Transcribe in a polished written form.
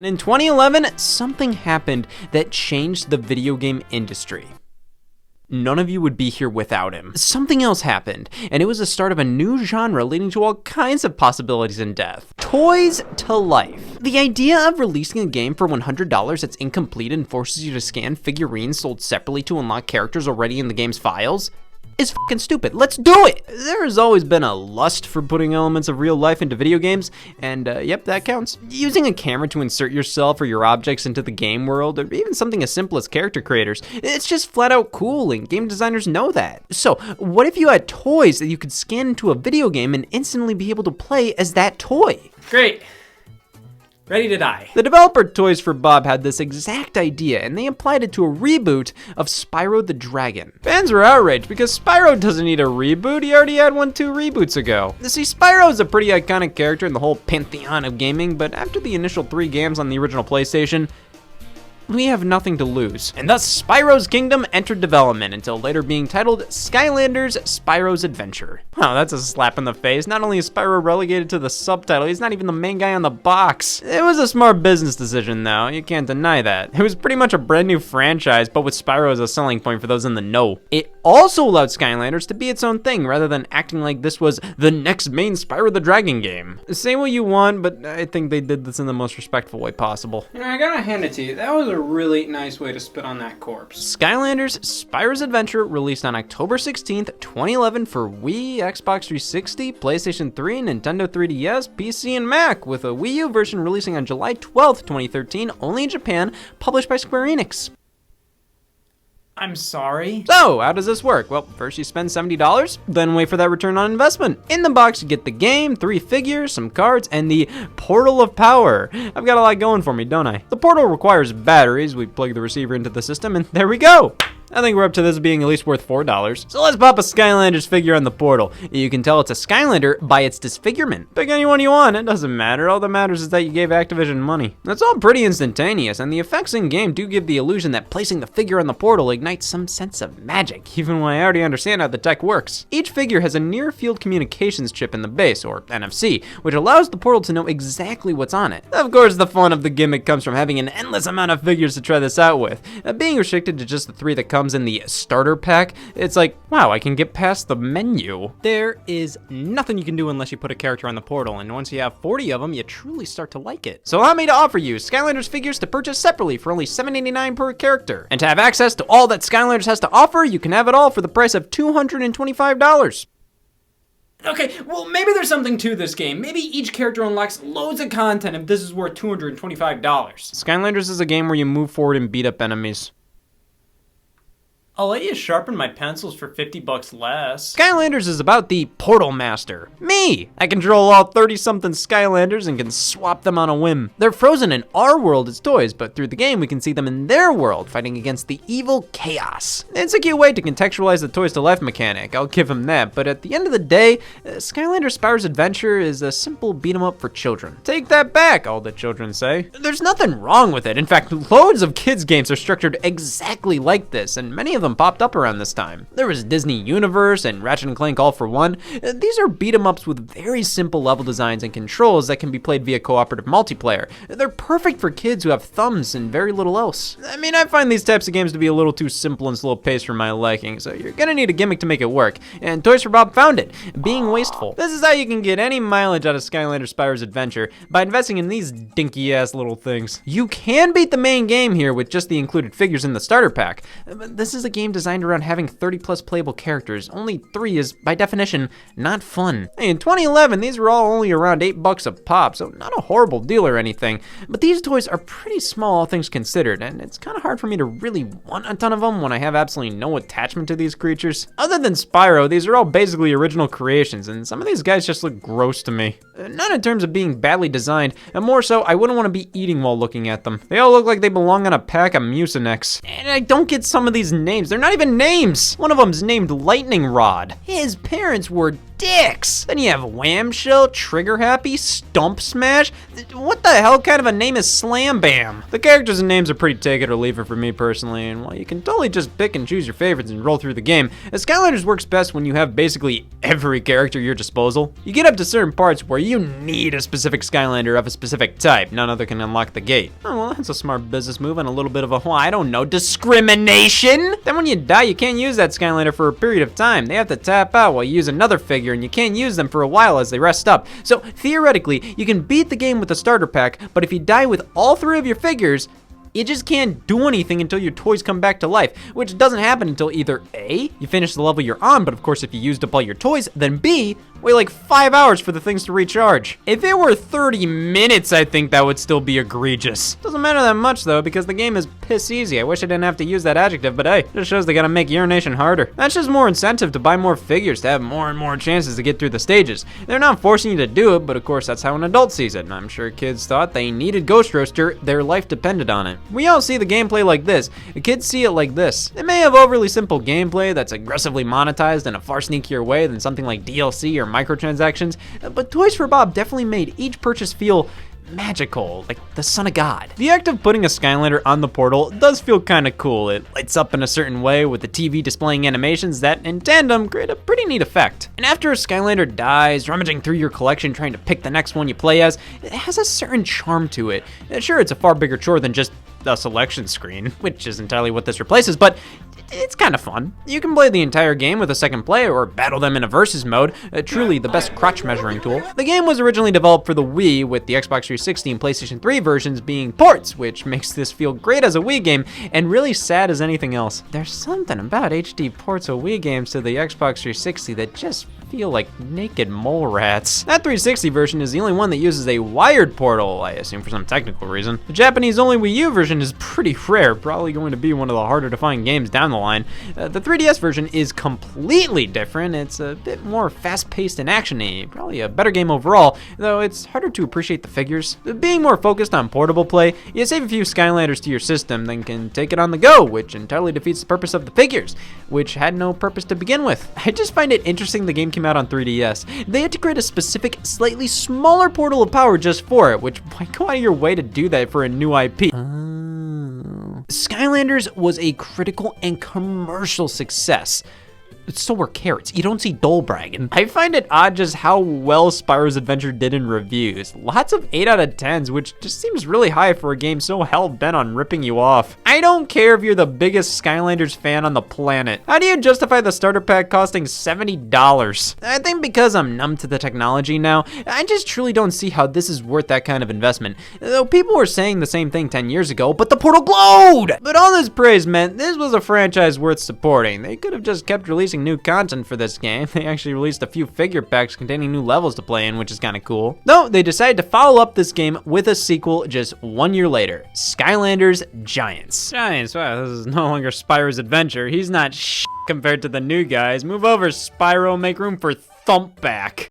In 2011, something happened that changed the video game industry. None of you would be here without him. Something else happened, and it was the start of a new genre leading to all kinds of possibilities in death. Toys to life. The idea of releasing a game for $100 that's incomplete and forces you to scan figurines sold separately to unlock characters already in the game's files is fucking stupid. Let's do it! There has always been a lust for putting elements of real life into video games, and yep, that counts. Using a camera to insert yourself or your objects into the game world, or even something as simple as character creators, it's just flat out cool, and game designers know that. So, what if you had toys that you could scan into a video game and instantly be able to play as that toy? Great. Ready to die. The developer Toys for Bob had this exact idea, and they applied it to a reboot of Spyro the Dragon. Fans were outraged because Spyro doesn't need a reboot, he already had one 2 reboots ago. See, Spyro is a pretty iconic character in the whole pantheon of gaming, but after the initial 3 games on the original PlayStation, we have nothing to lose. And thus, Spyro's Kingdom entered development until later being titled Skylanders: Spyro's Adventure. Wow, that's a slap in the face. Not only is Spyro relegated to the subtitle, he's not even the main guy on the box. It was a smart business decision though, you can't deny that. It was pretty much a brand new franchise, but with Spyro as a selling point for those in the know. It also allowed Skylanders to be its own thing, rather than acting like this was the next main Spyro the Dragon game. Say what you want, but I think they did this in the most respectful way possible. You know, I gotta hand it to you. That was a really nice way to spit on that corpse. Skylanders: Spyro's Adventure released on October 16th, 2011 for Wii, Xbox 360, PlayStation 3, Nintendo 3DS, PC, and Mac, with a Wii U version releasing on July 12th, 2013, only in Japan, published by Square Enix. I'm sorry. So, how does this work? Well, first you spend $70, then wait for that return on investment. In the box, you get the game, 3 figures, some cards, and the Portal of Power. I've got a lot going for me, don't I? The portal requires batteries. We plug the receiver into the system, and there we go. I think we're up to this being at least worth $4. So let's pop a Skylanders figure on the portal. You can tell it's a Skylander by its disfigurement. Pick anyone you want, it doesn't matter. All that matters is that you gave Activision money. That's all pretty instantaneous, and the effects in game do give the illusion that placing the figure on the portal ignites some sense of magic, even when I already understand how the tech works. Each figure has a near-field communications chip in the base, or NFC, which allows the portal to know exactly what's on it. Of course, the fun of the gimmick comes from having an endless amount of figures to try this out with. Being restricted to just the 3 that comes in the starter pack, it's like, wow, I can get past the menu. There is nothing you can do unless you put a character on the portal, and once you have 40 of them, you truly start to like it. So allow me to offer you Skylanders figures to purchase separately for only $7.89 per character. And to have access to all that Skylanders has to offer, you can have it all for the price of $225. Okay, well, maybe there's something to this game. Maybe each character unlocks loads of content if this is worth $225. Skylanders is a game where you move forward and beat up enemies. I'll let you sharpen my pencils for $50 less. Skylanders is about the Portal Master. Me! I control all 30-something Skylanders and can swap them on a whim. They're frozen in our world as toys, but through the game we can see them in their world, fighting against the evil Chaos. It's a cute way to contextualize the toys to life mechanic, I'll give him that, but at the end of the day, Skylanders Spyro's Adventure is a simple beat-em-up for children. Take that back, all the children say. There's nothing wrong with it. In fact, loads of kids' games are structured exactly like this, and many of them popped up around this time. There was Disney Universe and Ratchet & Clank All for One. These are beat-em-ups with very simple level designs and controls that can be played via cooperative multiplayer. They're perfect for kids who have thumbs and very little else. I mean, I find these types of games to be a little too simple and slow-paced for my liking, so you're gonna need a gimmick to make it work, and Toys for Bob found it, being wasteful. This is how you can get any mileage out of Skylanders Spyro's Adventure, by investing in these dinky-ass little things. You can beat the main game here with just the included figures in the starter pack, but this is a game designed around having 30+ playable characters. Only 3 is, by definition, not fun. In 2011, these were all only around $8 a pop, so not a horrible deal or anything. But these toys are pretty small, all things considered, and it's kind of hard for me to really want a ton of them when I have absolutely no attachment to these creatures. Other than Spyro, these are all basically original creations, and some of these guys just look gross to me. Not in terms of being badly designed, and more so, I wouldn't want to be eating while looking at them. They all look like they belong on a pack of Mucinex. And I don't get some of these names. They're not even names. One of them's named Lightning Rod. His parents were dicks. Then you have Wham Shell, Trigger Happy, Stump Smash. What the hell kind of a name is Slam Bam? The characters and names are pretty take it or leave it for me personally, and while you can totally just pick and choose your favorites and roll through the game, Skylanders works best when you have basically every character at your disposal. You get up to certain parts where you need a specific Skylander of a specific type. None other can unlock the gate. Oh, well, that's a smart business move and a little bit of a, well, I don't know, discrimination. Then when you die, you can't use that Skylander for a period of time. They have to tap out while you use another figure, and you can't use them for a while as they rest up. So theoretically, you can beat the game with a starter pack, but if you die with all 3 of your figures, you just can't do anything until your toys come back to life, which doesn't happen until either A, you finish the level you're on, but of course if you used up all your toys, then B, wait like 5 hours for the things to recharge. If it were 30 minutes, I think that would still be egregious. Doesn't matter that much though, because the game is piss easy. I wish I didn't have to use that adjective, but hey, just shows they gotta make urination harder. That's just more incentive to buy more figures to have more and more chances to get through the stages. They're not forcing you to do it, but of course that's how an adult sees it. And I'm sure kids thought they needed Ghost Roaster, their life depended on it. We all see the gameplay like this. The kids see it like this. It may have overly simple gameplay that's aggressively monetized in a far sneakier way than something like DLC or microtransactions, but Toys for Bob definitely made each purchase feel magical, like the son of God. The act of putting a Skylander on the portal does feel kinda cool. It lights up in a certain way with the TV displaying animations that, in tandem, create a pretty neat effect. And after a Skylander dies, rummaging through your collection trying to pick the next one you play as, it has a certain charm to it. Sure, it's a far bigger chore than just a selection screen, which is entirely what this replaces, but it's kind of fun. You can play the entire game with a second player or battle them in a versus mode, truly the best crotch measuring tool. The game was originally developed for the Wii, with the Xbox 360 and PlayStation 3 versions being ports, which makes this feel great as a Wii game and really sad as anything else. There's something about HD ports of Wii games to the Xbox 360 that just feel like naked mole rats. That 360 version is the only one that uses a wired portal, I assume for some technical reason. The Japanese only Wii U version is pretty rare, probably going to be one of the harder to find games down the line. The 3DS version is completely different. It's a bit more fast-paced and action-y, probably a better game overall, though it's harder to appreciate the figures. Being more focused on portable play, you save a few Skylanders to your system, then can take it on the go, which entirely defeats the purpose of the figures, which had no purpose to begin with. I just find it interesting the game came out on 3DS. They had to create a specific, slightly smaller portal of power just for it, which why go out of your way to do that for a new IP? Skylanders was a critical and commercial success. So were carrots. You don't see Dole bragging. I find it odd just how well Spyro's Adventure did in reviews. Lots of 8 out of 10s, which just seems really high for a game so hell-bent on ripping you off. I don't care if you're the biggest Skylanders fan on the planet. How do you justify the starter pack costing $70? I think because I'm numb to the technology now, I just truly don't see how this is worth that kind of investment. Though people were saying the same thing 10 years ago, but the portal glowed! But all this praise meant this was a franchise worth supporting. They could have just kept releasing new content for this game. They actually released a few figure packs containing new levels to play in, which is kind of cool. Though they decided to follow up this game with a sequel just 1 year later, Skylanders Giants. Giants, wow, this is no longer Spyro's Adventure. He's not compared to the new guys. Move over, Spyro, make room for Thumpback.